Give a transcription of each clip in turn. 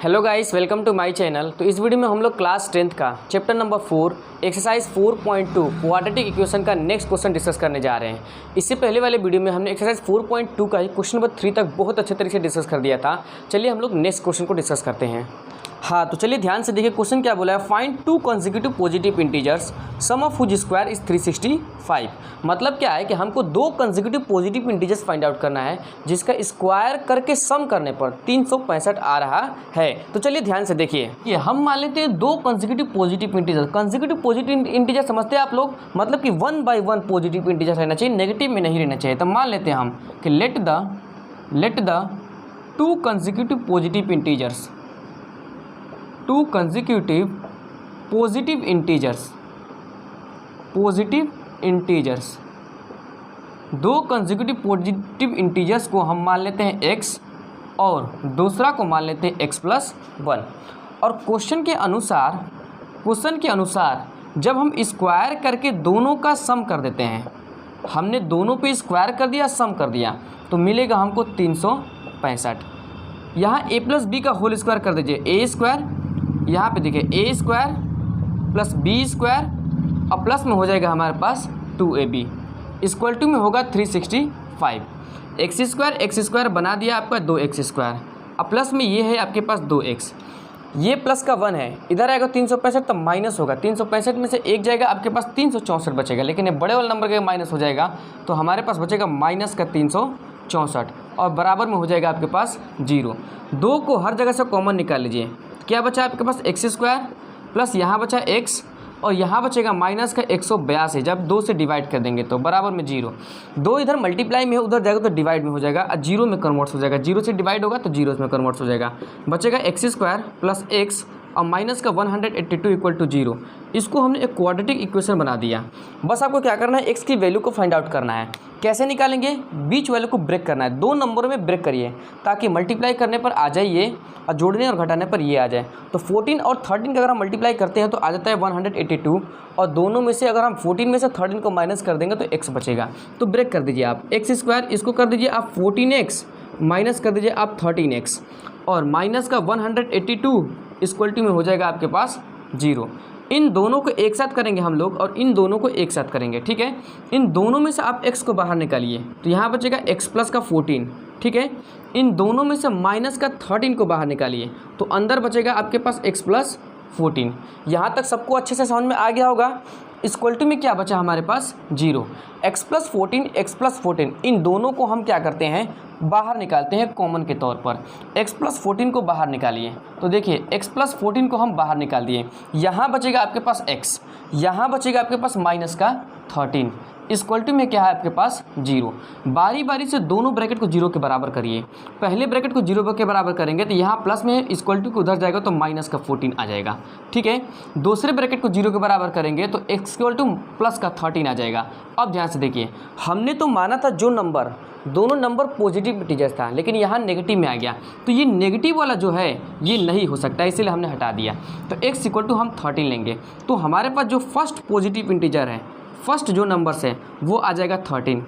Hello guys, welcome to my channel. तो इस video में हम लोग क्लास 10th का chapter number 4 exercise 4.2 quadratic equation का नेक्स्ट क्वेश्चन डिस्कस करने जा रहे हैं। इससे पहले वाले वीडियो में हमने एक्सरसाइज 4.2 का ही क्वेश्चन नंबर 3 तक बहुत अच्छे तरीके से डिस्कस कर दिया था। चलिए हम लोग नेक्स्ट क्वेश्चन को डिस्कस करते हैं। हाँ, तो चलिए ध्यान से देखिए क्वेश्चन क्या बोला है। Find two consecutive positive integers sum of whose square is 365। मतलब क्या है कि हमको दो consecutive positive integers find out करना है जिसका स्क्वायर करके सम करने पर 365 आ रहा है। तो चलिए ध्यान से देखिए, ये हम मान लेते हैं दो consecutive positive integer. Consecutive positive integer समझते हैं आप लोग, मतलब कि 1 by 1 पॉजिटिव इंटीजर रहना चाहिए, नेगेटिव में नहीं रहना चाहिए। तो मान लेते हैं हम कि let the two consecutive positive integers, to consecutive positive integers, दो कंसेक्यूटिव पॉजिटिव इंटीजर्स को हम मान लेते हैं x और दूसरा को मान लेते हैं x+1। और क्वेश्चन के अनुसार जब हम स्क्वायर करके दोनों का सम कर देते हैं, हमने दोनों पे स्क्वायर कर दिया, सम कर दिया, तो मिलेगा हमको 365। यहाँ a+b का होल स्क्वायर कर दीजिए, a स्क्वायर, यहाँ पे देखिए a square plus b square और प्लस में हो जाएगा हमारे पास 2ab इक्वल टू में होगा 365। एक्स स्क्वायर बना दिया आपका 2x स्क्वायर, अब प्लस में ये है आपके पास 2x, ये प्लस का 1 है, इधर आएगा 365 तो माइनस होगा। 365 में से एक जाएगा, आपके पास 364 बचेगा, लेकिन ये बड़े वाले नंबर का माइनस हो जाएगा तो हमारे पास बचेगा माइनस का 364 और बराबर में हो जाएगा आपके पास 0। 2 को हर जगह से कॉमन निकाल लीजिए, क्या बचा आपके पास x स्क्वायर प्लस यहाँ बचा x और यहाँ बचेगा माइनस का 182। जब 2 से डिवाइड कर देंगे तो बराबर में 0। 2 इधर मल्टीप्लाई में है, उधर जाएगा तो डिवाइड में हो जाएगा और 0 में कन्वर्ट्स हो जाएगा। 0 से डिवाइड होगा तो 0 में कन्वर्ट्स हो जाएगा। बचेगा x स्क्वायर प्लस x और माइनस का 182 इक्वल टू 0। इसको हमने एक क्वाड्रेटिक इक्वेशन बना दिया। बस आपको क्या करना है, x की वैल्यू को फाइंड आउट करना है। कैसे निकालेंगे, बीच वैल्यू को ब्रेक करना है, 2 नंबरों में ब्रेक करिए ताकि मल्टीप्लाई करने पर आ जाए ये और जोड़ने और घटाने पर ये आ जाए। तो 14 और 13 का अगर हम मल्टीप्लाई करते हैं तो आ जाता है 182 और दोनों में से अगर हम 14 में से 13 को माइनस कर देंगे तो x बचेगा। तो ब्रेक कर दीजिए आप, x स्क्वायर इसको कर दीजिए आप 14x माइनस कर दीजिए आप 13x और माइनस का 182 इक्वल टू में हो जाएगा आपके पास 0। इन दोनों को एक साथ करेंगे हम लोग और इन दोनों को एक साथ करेंगे, ठीक है। इन दोनों में से आप x को बाहर निकालिए तो यहाँ बचेगा x प्लस का 14, ठीक है। इन दोनों में से माइनस का 13 को बाहर निकालिए तो अंदर बचेगा आपके पास x प्लस 14। यहाँ तक सबको अच्छे से समझ में आ गया होगा। इक्वल टू में क्या बचा हमारे पास 0। x प्लस 14 इन दोनों को हम क्या करते हैं, बाहर निकालते हैं कॉमन के तौर पर। x प्लस 14 को बाहर निकालिए तो देखिए x प्लस 14 को हम बाहर निकाल दिए, यहाँ बचेगा आपके पास x, यहाँ बचेगा आपके पास माइनस का 13 इक्वल टू में क्या है आपके पास 0। बारी बारी से दोनों ब्रैकेट को 0 के बराबर करिए। पहले ब्रैकेट को 0 के बराबर करेंगे तो यहाँ प्लस में इक्वल टू को उधर जाएगा तो माइनस का 14 आ जाएगा, ठीक है। दूसरे ब्रैकेट को 0 के बराबर करेंगे तो x इक्वल टू प्लस का 13 आ जाएगा। अब ध्यान से देखिए, हमने तो माना था जो नंबर, दोनों नंबर पॉजिटिव इंटीजर्स था, लेकिन यहाँ नेगेटिव में आ गया तो ये नेगेटिव वाला जो है ये नहीं हो सकता, इसीलिए हमने हटा दिया। तो x इक्वल टू हम 13 लेंगे तो हमारे पास जो फर्स्ट पॉजिटिव इंटीजर है, फर्स्ट जो नंबर्स है वो आ जाएगा 13।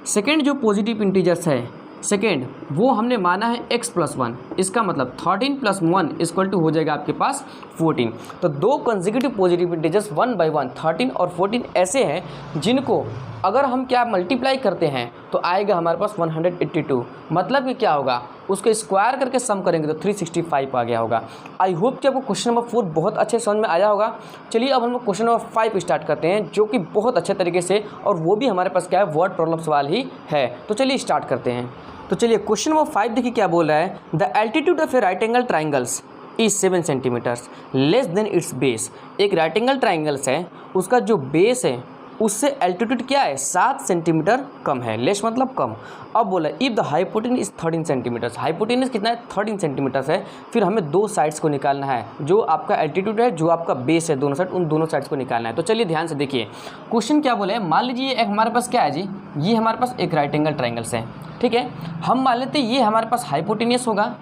सेकेंड जो पॉजिटिव इंटीजर्स है, सेकेंड वो हमने माना है x+1, इसका मतलब 13 + 1 इक्वल टू हो जाएगा आपके पास 14। तो दो कंसेक्यूटिव पॉजिटिव इंटीजर्स 1 by 1 13 और 14 ऐसे हैं जिनको अगर हम क्या मल्टीप्लाई करते हैं तो आएगा हमारे पास 182। मतलब कि क्या होगा, उसको स्क्वायर करके सम करेंगे तो 365 आ गया होगा। आई होप कि आपको क्वेश्चन नंबर 4 बहुत अच्छे समझ में आया होगा। चलिए अब हम लोग क्वेश्चन नंबर 5 स्टार्ट करते हैं, जो कि बहुत अच्छे तरीके से, और वो भी हमारे पास क्या है, वर्ड प्रॉब्लम सवाल ही है। तो चलिए स्टार्ट करते हैं। तो चलिए क्वेश्चन नंबर 5 देखिए क्या बोल रहा है। The altitude of a right angle triangles is 7 centimetres less than its base. एक राइट एंगल ट्राइंगल्स है, उसका जो बेस है उससे एल्टीट्यूड क्या है, 7 सेंटीमीटर कम है। लेस मतलब कम। अब बोला if the hypotenuse is 13 centimetres, hypotenuse कितना है, 13 सेंटीमीटर्स है। फिर हमें दो साइड्स को निकालना है, जो आपका एल्टीट्यूड है, जो आपका बेस है, दोनों साइड, उन दोनों साइड्स को निकालना है। तो चलिए ध्यान से देखिए क्वेश्चन क्या बोला है। मान लीजिए एक हमारे पास क्या है जी, ये हमारे पास एक राइट एंगल ट्राइंगल्स है, ठीक है। हम मान लेते हैं ये हमारे पास हाइपोटेनियस होगा,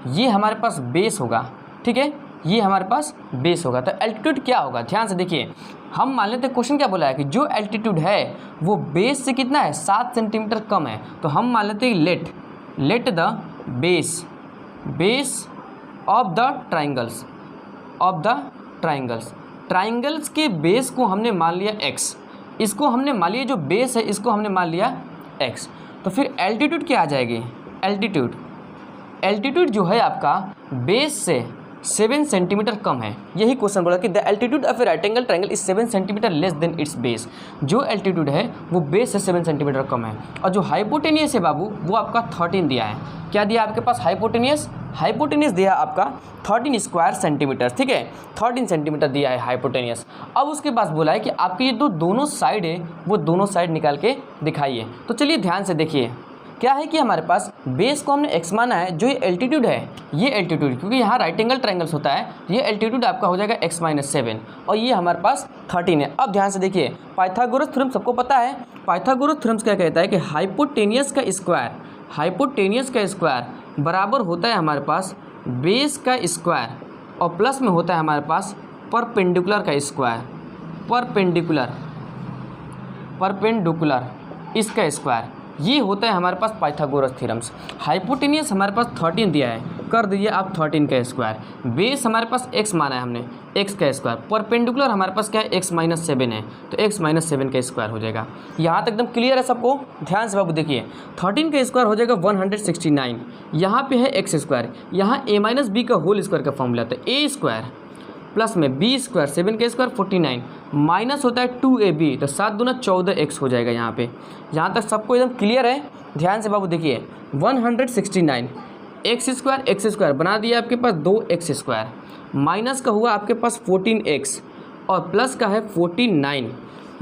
ये हमारे पास बेस होगा, ठीक है, ये हमारे पास बेस होगा। तो एल्टीट्यूड क्या होगा, ध्यान से देखिए। हम मान लेते हैं क्वेश्चन क्या बोला है कि जो एल्टीट्यूड है वो बेस से कितना है, 7 सेंटीमीटर कम है। तो हम मान लेते हैं let the base of the triangles, of the triangles, triangles के बेस को हमने मान लिया x, इसको हमने मान लिया जो बेस है इसको हमने मान लिया x। तो फिर एल्टीट्यूड क्या आ जाएगी, एल्टीट्यूड, एल्टीट्यूड जो है आपका बेस से 7 सेंटीमीटर कम है। यही क्वेश्चन बोला कि the altitude of a right angle triangle is 7 centimetre less than its base. जो एल्टीट्यूड है वो बेस से 7 सेंटीमीटर कम है। और जो हाइपोटेनियस है बाबू वो आपका 13 दिया है। क्या दिया आपके पास हाइपोटेनियस, हाइपोटेनियस दिया आपका 13 स्क्वायर सेंटीमीटर, ठीक है 13 सेंटीमीटर दिया है हाइपोटेनियस। अब उसके बाद बोला है कि आपके ये दोनों साइड है वो दोनों साइड निकाल के दिखाइए। तो चलिए ध्यान से देखिए क्या है कि हमारे पास बेस को हमने x माना है, जो ये एल्टीट्यूड है ये एल्टीट्यूड, क्योंकि यहाँ राइट एंगल ट्रायंगल्स होता है, ये एल्टीट्यूड आपका हो जाएगा x - 7 और ये हमारे पास 13 है। अब ध्यान से देखिए पाइथागोरस थ्योरम सबको पता है। पाइथागोरस थ्योरम क्या कहता है कि हाइपोटेनियस का स्क्वायर, हाइपोटेनियस का स्क्वायर बराबर होता है हमारे पास बेस का स्क्वायर और प्लस में होता है हमारे पास परपेंडिकुलर का स्क्वायर, परपेंडिकुलर, परपेंडिकुलर इसका स्क्वायर। ये होता है हमारे पास पाइथागोरस थ्योरम्स। हाइपोटेनियस हमारे पास 13 दिया है, कर दीजिए आप 13 का स्क्वायर। बेस हमारे पास x माना है हमने, x का स्क्वायर। परपेंडिकुलर हमारे पास क्या है x - 7 है, तो x - 7 का स्क्वायर हो जाएगा। यहाँ तक एकदम क्लियर है सबको? ध्यान से बाबू देखिए 13 का स्क्वायर हो जाएगा 169। यहाँ पे है x स्क्वायर, यहाँ a - b का होल स्क्वायर का फॉर्मूला था a स्क्वायर प्लस में b स्क्वायर 7 का स्क्वायर 49 माइनस होता है 2ab, तो 7 दूना 14x हो जाएगा। यहाँ तक सबको एकदम क्लियर है? ध्यान से बाबू देखिए 169 x स्क्वायर बना दिया आपके पास 2x स्क्वायर, माइनस का हुआ आपके पास 14x और प्लस का है 49।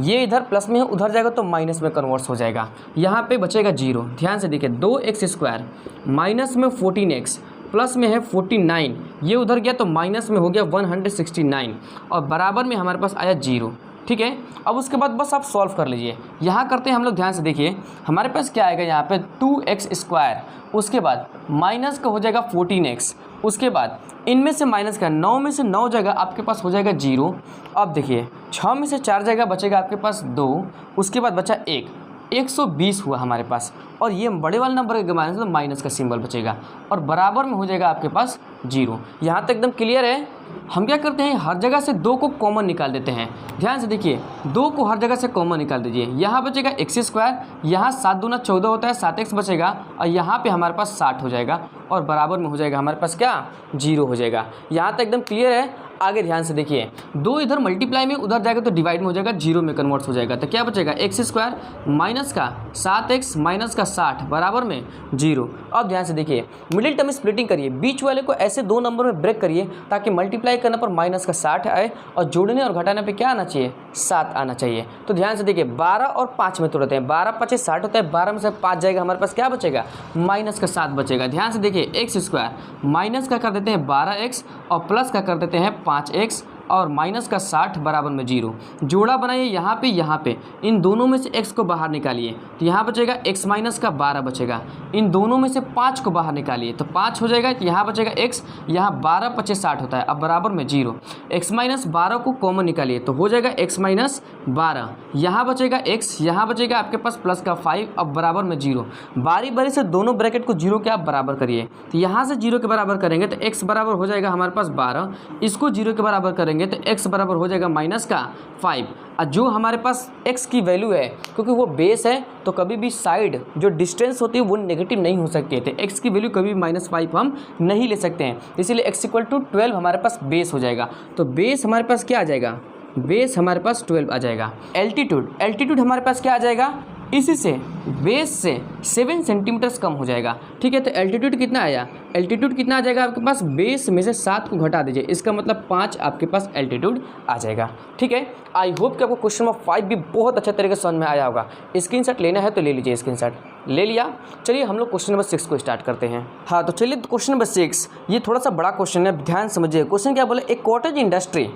ये इधर प्लस में है उधर जाएगा तो माइनस में कन्वर्स हो जाएगा, यहाँ पे बचेगा 0। ध्यान से देखिए 2x स्क्वायर माइनस में 14x प्लस में है 49, ये उधर गया तो माइनस में हो गया 169 और बराबर में हमारे पास आया 0, ठीक है। अब उसके बाद बस आप सॉल्व कर लीजिए। यहाँ करते हैं हम लोग, ध्यान से देखिए हमारे पास क्या आएगा यहाँ पे 2x स्क्वायर, उसके बाद माइनस का हो जाएगा 14x, उसके बाद इनमें से माइनस का 9 में से 9 जगह आपके पास हो जाएगा 0। अब देखिए 6 में से 4 जगह बचेगा आपके पास 2, उसके बाद बचा 1, 120 हुआ हमारे पास। और ये बड़े वाले नंबर के माइनस तो माइनस का सिंबल बचेगा और बराबर में हो जाएगा आपके पास 0। यहाँ तक एकदम क्लियर है? हम क्या करते हैं हर जगह से 2 को कॉमन निकाल देते हैं। ध्यान से देखिए 2 को हर जगह से कॉमन निकाल दीजिए। यहाँ बचेगा x स्क्वायर, यहाँ 7 दूना 14 होता है 7x बचेगा और यहाँ पे हमारे पास 60 हो जाएगा और बराबर में हो जाएगा हमारे पास क्या 0 हो जाएगा। यहाँ तक एकदम क्लियर है? आगे ध्यान से देखिए 2 इधर मल्टीप्लाई में उधर जाएगा तो डिवाइड में हो जाएगा, 0 में कन्वर्ट हो जाएगा। तो क्या बचेगा x स्क्वायर माइनस का 7x माइनस का 60 बराबर में 0। अब ध्यान से देखिए मिडिल टर्म स्प्लिटिंग करिए, बीच वाले को ऐसे 2 नंबर में ब्रेक करिए ताकि मल्टीप्लाई करने पर माइनस का 60 आए और जोड़ने और घटाने पे क्या आना चाहिए 7 आना चाहिए। तो ध्यान से देखिए 12 और 5 में तोड़ते हैं, 12 × 5 = 60 होता है, 12 में से 5 जाएगा हमारे पास क्या बचेगा माइनस का 7 बचेगा। ध्यान से देखिए x स्क्वायर माइनस का कर देते हैं 12x और प्लस का कर देते हैं 5x और माइनस का 60 बराबर में 0। जोड़ा बनाइए यहाँ पे इन दोनों में से x को बाहर निकालिए तो यहाँ बचेगा x माइनस का 12 बचेगा। इन दोनों में से 5 को बाहर निकालिए तो 5 हो जाएगा, तो यहाँ बचेगा x, यहाँ 12 × 5 = 60 होता है, अब बराबर में 0। x माइनस 12 को कॉमन निकालिए तो हो जाएगा x माइनस 12, यहाँ बचेगा x, यहाँ बचेगा आपके पास प्लस का 5, अब बराबर में 0। बारी बारी से दोनों ब्रैकेट को 0 के आप बराबर करिए, तो यहाँ से 0 के बराबर करेंगे तो x बराबर हो जाएगा हमारे पास 12, इसको 0 के बराबर करेंगे तो x बराबर हो जाएगा माइनस का 5। और जो हमारे पास x की वैल्यू है क्योंकि वो बेस है तो कभी भी साइड जो डिस्टेंस होती है वो नेगेटिव नहीं हो सकती है, तो x की वैल्यू कभी भी -5 हम नहीं ले सकते हैं, इसीलिए x = 12 हमारे पास बेस हो जाएगा। तो बेस हमारे पास क्या आ जाएगा, बेस हमारे पास 12 आ जाएगा। एल्टीट्यूड, एल्टीट्यूड हमारे पास क्या आ जाएगा, इसी से बेस से 7 सेंटीमीटर कम हो जाएगा, ठीक है। तो एल्टीट्यूड कितना आया, एल्टीट्यूड कितना आ जाएगा आपके पास, बेस में से 7 को घटा दीजिए, इसका मतलब 5 आपके पास एल्टीट्यूड आ जाएगा, ठीक है। आई होप कि आपको क्वेश्चन नंबर 5 भी बहुत अच्छे तरीके से समझ में आया होगा। स्क्रीनशॉट लेना है तो ले लीजिए, स्क्रीनशॉट ले लिया। चलिए हम लोग क्वेश्चन नंबर 6 को स्टार्ट करते हैं। हाँ तो चलिए क्वेश्चन नंबर 6, ये थोड़ा सा बड़ा क्वेश्चन है, ध्यान समझिए। क्वेश्चन क्या बोले, एक कॉटेज इंडस्ट्री,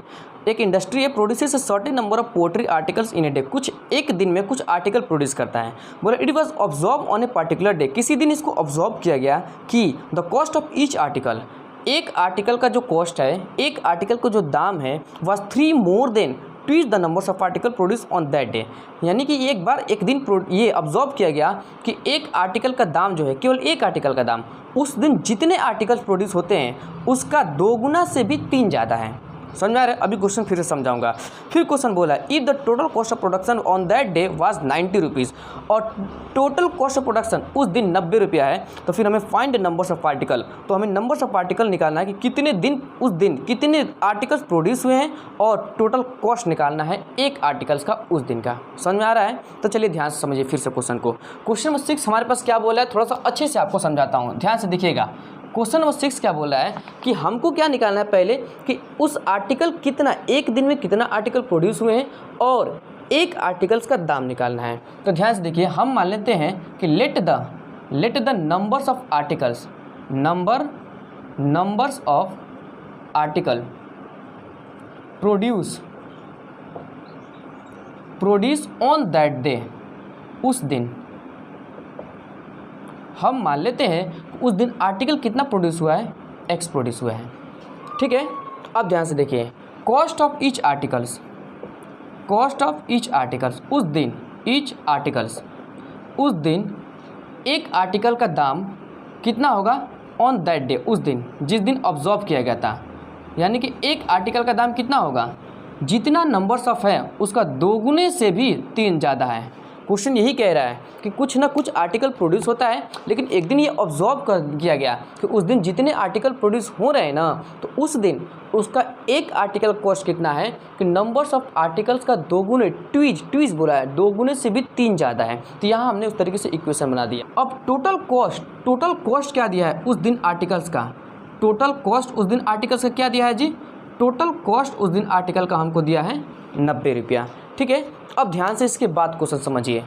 एक इंडस्ट्री है, produces a certain number of poetry articles in a day, कुछ एक दिन में कुछ आर्टिकल प्रोड्यूस करता है। बोले it was observe on a particular day, किसी दिन इसको ऑब्जर्व किया गया कि the cost of each article, एक आर्टिकल का जो कॉस्ट है, एक आर्टिकल का जो दाम है वह 3 more than twice the numbers of article produce on that day. यानी कि एक बार एक दिन ये ऑब्जर्व किया गया कि एक आर्टिकल का दाम जो है, केवल एक आर्टिकल का दाम उस दिन जितने आर्टिकल्स प्रोड्यूस होते हैं उसका 2 गुना से भी 3 ज़्यादा है। समझ में आ रहा है? अभी क्वेश्चन फिर से समझाऊंगा। फिर क्वेश्चन बोला if the total cost of production on that day was 90 rupees, और टोटल कॉस्ट ऑफ प्रोडक्शन उस दिन 90 रुपया है, तो फिर हमें फाइंड नंबर्स ऑफ आर्टिकल, तो हमें नंबर्स ऑफ आर्टिकल निकालना है कि कितने दिन उस दिन कितने आर्टिकल्स प्रोड्यूस हुए हैं, और टोटल कॉस्ट निकालना है एक आर्टिकल्स का उस दिन का। समझ में आ रहा है? तो चलिए ध्यान से समझिए फिर से क्वेश्चन को। क्वेश्चन नंबर 6 हमारे पास क्या बोला है, थोड़ा सा अच्छे से आपको समझाता हूँ, ध्यान से देखिएगा। क्वेश्चन नंबर 6 क्या बोला है कि हमको क्या निकालना है पहले कि उस आर्टिकल कितना, एक दिन में कितना आर्टिकल प्रोड्यूस हुए हैं और एक आर्टिकल्स का दाम निकालना है। तो ध्यान से देखिए, हम मान लेते हैं कि let the numbers of articles, numbers of article produce on that day, उस दिन हम मान लेते हैं उस दिन आर्टिकल कितना प्रोड्यूस हुआ है, एक्स प्रोड्यूस हुआ है। ठीक है, अब ध्यान से देखिए, कॉस्ट ऑफ ईच आर्टिकल्स उस दिन, उस दिन एक आर्टिकल का दाम कितना होगा ऑन दैट डे, उस दिन जिस दिन ऑब्जर्व किया गया था। यानी कि एक आर्टिकल का दाम कितना होगा, जितना नंबर्स ऑफ है उसका 2 गुने से भी 3 ज़्यादा है। क्वेश्चन यही कह रहा है कि कुछ ना कुछ आर्टिकल प्रोड्यूस होता है, लेकिन एक दिन ये ऑब्जर्व कर किया गया कि उस दिन जितने आर्टिकल प्रोड्यूस हो रहे हैं ना, तो उस दिन उसका एक आर्टिकल कॉस्ट कितना है कि नंबर्स ऑफ आर्टिकल्स का 2 गुने, ट्वीज बोला है, 2 गुने से भी 3 ज़्यादा है। तो यहाँ हमने उस तरीके से इक्वेशन बना दिया। अब टोटल कॉस्ट क्या दिया है उस दिन आर्टिकल्स का, टोटल कॉस्ट उस दिन आर्टिकल्स का क्या दिया है जी, टोटल कॉस्ट उस दिन आर्टिकल का हमको दिया है 90 रुपया। ठीक है, अब ध्यान से इसके बाद क्वेश्चन समझिए।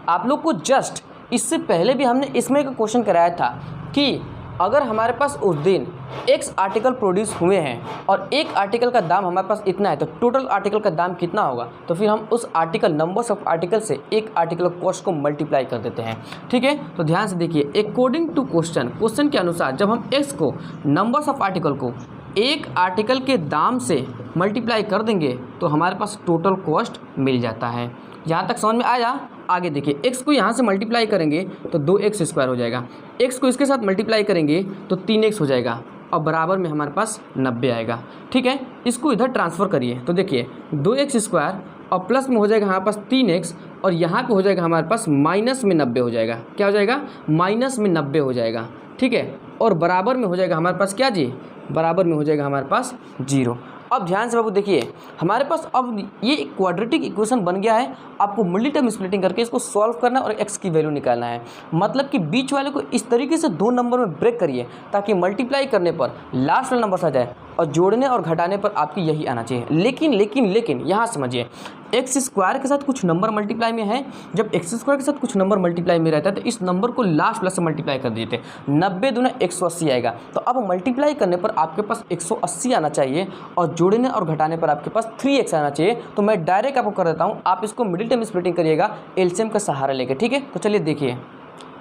आप लोग को जस्ट इससे पहले भी हमने इसमें एक क्वेश्चन कराया था कि अगर हमारे पास उस दिन एक्स आर्टिकल प्रोड्यूस हुए हैं और एक आर्टिकल का दाम हमारे पास इतना है, तो टोटल आर्टिकल का दाम कितना होगा, तो फिर हम उस आर्टिकल, नंबर्स ऑफ आर्टिकल से एक आर्टिकल कॉस्ट को मल्टीप्लाई कर देते हैं। ठीक है, तो ध्यान से देखिए, अकॉर्डिंग टू क्वेश्चन के अनुसार जब हम एक्स को, नंबर्स ऑफ आर्टिकल को एक आर्टिकल के दाम से मल्टीप्लाई कर देंगे तो हमारे पास टोटल कॉस्ट मिल जाता है। यहाँ तक समझ में आया? आगे देखिए, x को यहाँ से मल्टीप्लाई करेंगे तो 2x² हो जाएगा, x को इसके साथ मल्टीप्लाई करेंगे तो 3x हो जाएगा, और बराबर में हमारे पास 90 आएगा। ठीक है, इसको इधर ट्रांसफ़र करिए तो देखिए 2x² और प्लस में हो जाएगा हमारे पास 3x, और यहाँ पे हो जाएगा हमारे पास माइनस में 90 हो जाएगा। क्या हो जाएगा? माइनस में 90 हो जाएगा। ठीक है, और बराबर में हो जाएगा हमारे पास क्या जी, बराबर में हो जाएगा हमारे पास 0। अब ध्यान से बाबू देखिए, हमारे पास अब ये एक क्वाड्रेटिक इक्वेशन बन गया है। आपको मल्टी टर्म स्प्लिटिंग करके इसको सॉल्व करना है और x की वैल्यू निकालना है। मतलब कि बीच वाले को इस तरीके से 2 नंबर में ब्रेक करिए ताकि मल्टीप्लाई करने पर लास्ट वाला नंबर आ जाए और जोड़ने और घटाने पर आपकी यही आना चाहिए। लेकिन यहाँ समझिए, x² के साथ कुछ नंबर मल्टीप्लाई में है। जब x² के साथ कुछ नंबर मल्टीप्लाई में रहता है तो इस नंबर को लास्ट प्लस से मल्टीप्लाई कर देते हैं, 90 दूना 180 आएगा। तो अब मल्टीप्लाई करने पर आपके पास 180 आना चाहिए और जोड़ने और घटाने पर आपके पास 3x आना चाहिए। तो मैं डायरेक्ट आपको कर देता हूँ, आप इसको मिडिल टर्म स्प्लिटिंग करिएगा एलसीएम का सहारा लेकर। ठीक है, तो चलिए देखिए,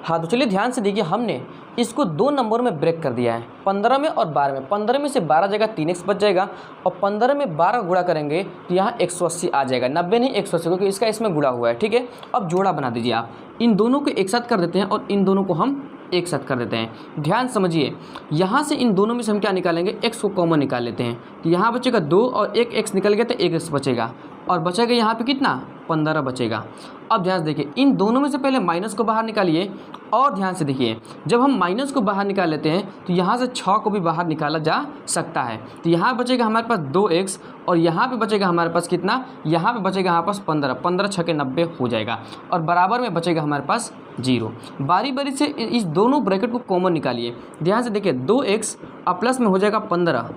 हाँ तो चलिए ध्यान से देखिए, हमने इसको 2 नंबर में ब्रेक कर दिया है, 15 में और 12 में। 15 में से 12 जगह 3x बच जाएगा, और 15 में 12 गुणा करेंगे तो यहाँ 180 आ जाएगा, 90 नहीं 180, क्योंकि इसका इसमें गुणा हुआ है। ठीक है, अब जोड़ा बना दीजिए आप, इन दोनों को एक साथ कर देते हैं और इन दोनों को हम एक साथ कर देते हैं। ध्यान समझिए, यहाँ से इन दोनों में से हम क्या निकालेंगे, x को कॉमन निकाल लेते हैं। तो यहाँ बचेगा 2 और एक x निकल गया तो 1x बचेगा, और बचेगा यहाँ पे कितना, 15 बचेगा। अब ध्यान से देखिए, इन दोनों में से पहले माइनस को बाहर निकालिए, और ध्यान से देखिए, जब हम माइनस को बाहर निकाल लेते हैं तो यहाँ से 6 को भी बाहर निकाला जा सकता है। तो यहाँ बचेगा हमारे पास 2x, और यहाँ पे बचेगा हमारे पास कितना, यहाँ पे बचेगा हमारे पास 15, 15 6 के 90 हो जाएगा, और बराबर में बचेगा हमारे पास 0। बारी बारी से इस दोनों ब्रैकेट को कॉमन निकालिए। ध्यान से देखिए, 2x और प्लस में हो जाएगा 15,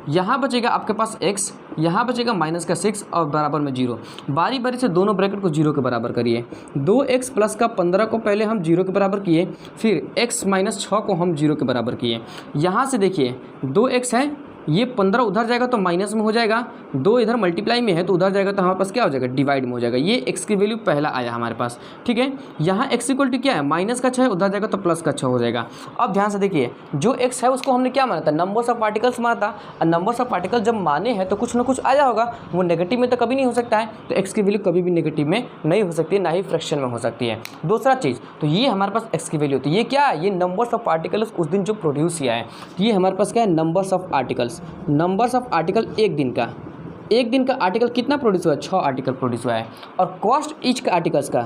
यहाँ बचेगा आपके पास x, यहाँ बचेगा माइनस का 6 और बराबर में 0। बारी बारी से दोनों ब्रैकेट को 0 के बराबर करिए। 2x प्लस का 15 को पहले हम 0 के बराबर किए, फिर x माइनस 6 को हम 0 के बराबर किए। यहाँ से देखिए 2x है, ये 15 उधर जाएगा तो माइनस में हो जाएगा, 2 इधर मल्टीप्लाई में है तो उधर जाएगा तो हमारे पास क्या हो जाएगा, डिवाइड में हो जाएगा। ये x की वैल्यू पहला आया हमारे पास, ठीक है। यहाँ x इक्वल टू क्या है, माइनस का 6 उधर जाएगा तो प्लस का 6 हो जाएगा। अब ध्यान से देखिए, जो x है उसको हमने क्या माना था, नंबर्स ऑफ पार्टिकल्स माना था, और नंबर्स ऑफ पार्टिकल जब माने हैं तो कुछ ना कुछ आया होगा, वो नेगेटिव में तो कभी नहीं हो सकता है, तो x की वैल्यू कभी भी नेगेटिव में नहीं हो सकती है, ना ही फ्रैक्शन में हो सकती है। दूसरा चीज़, तो ये हमारे पास x की वैल्यू होती है, ये क्या है, ये नंबर्स ऑफ पार्टिकल्स उस दिन जो प्रोड्यूस किया है, ये हमारे पास क्या है, numbers of articles. Numbers of article एक दिन का आर्टिकल कितना प्रोड्यूस हुआ है, 6 आर्टिकल प्रोड्यूस हुआ है। और कॉस्ट ईच का आर्टिकल्स का,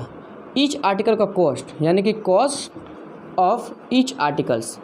ईच आर्टिकल का कॉस्ट, यानी कि cost of each articles,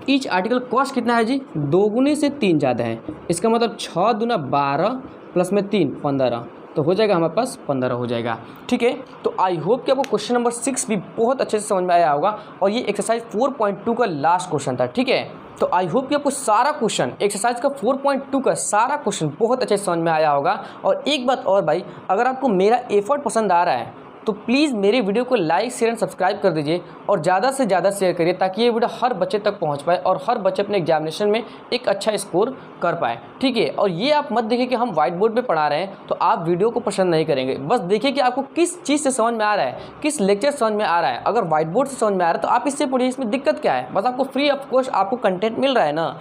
each article cost कितना है जी, 2 गुने से 3 ज़्यादा है। इसका मतलब 6 दूना 12 प्लस में 3 15, तो हो जाएगा हमारे पास 15 हो जाएगा, ठीक है। तो आई होप कि आपको क्वेश्चन नंबर 6 भी बहुत अच्छे से समझ में आया होगा, और ये एक्सरसाइज 4.2 का लास्ट क्वेश्चन था, ठीक है। तो आई होप कि आपको सारा क्वेश्चन एक्सरसाइज का 4.2 का सारा क्वेश्चन बहुत अच्छे से समझ में आया होगा। और एक बात और भाई, अगर आपको मेरा एफर्ट पसंद आ रहा है तो प्लीज़ मेरे वीडियो को लाइक शेयर एंड सब्सक्राइब कर दीजिए, और ज़्यादा से ज़्यादा शेयर करिए, ताकि ये वीडियो हर बच्चे तक पहुंच पाए और हर बच्चे अपने एग्जामिनेशन में एक अच्छा स्कोर कर पाए, ठीक है। और ये आप मत देखिए कि हम व्हाइट बोर्ड पे पढ़ा रहे हैं तो आप वीडियो को पसंद नहीं करेंगे, बस देखिए कि आपको किस चीज़ से समझ में आ रहा है, किस लेक्चर समझ में आ रहा है। अगर व्हाइट बोर्ड से समझ में आ रहा है तो आप इससे पढ़िए, इसमें दिक्कत क्या है, बस आपको फ्री ऑफ कॉस्ट आपको कंटेंट मिल रहा है ना।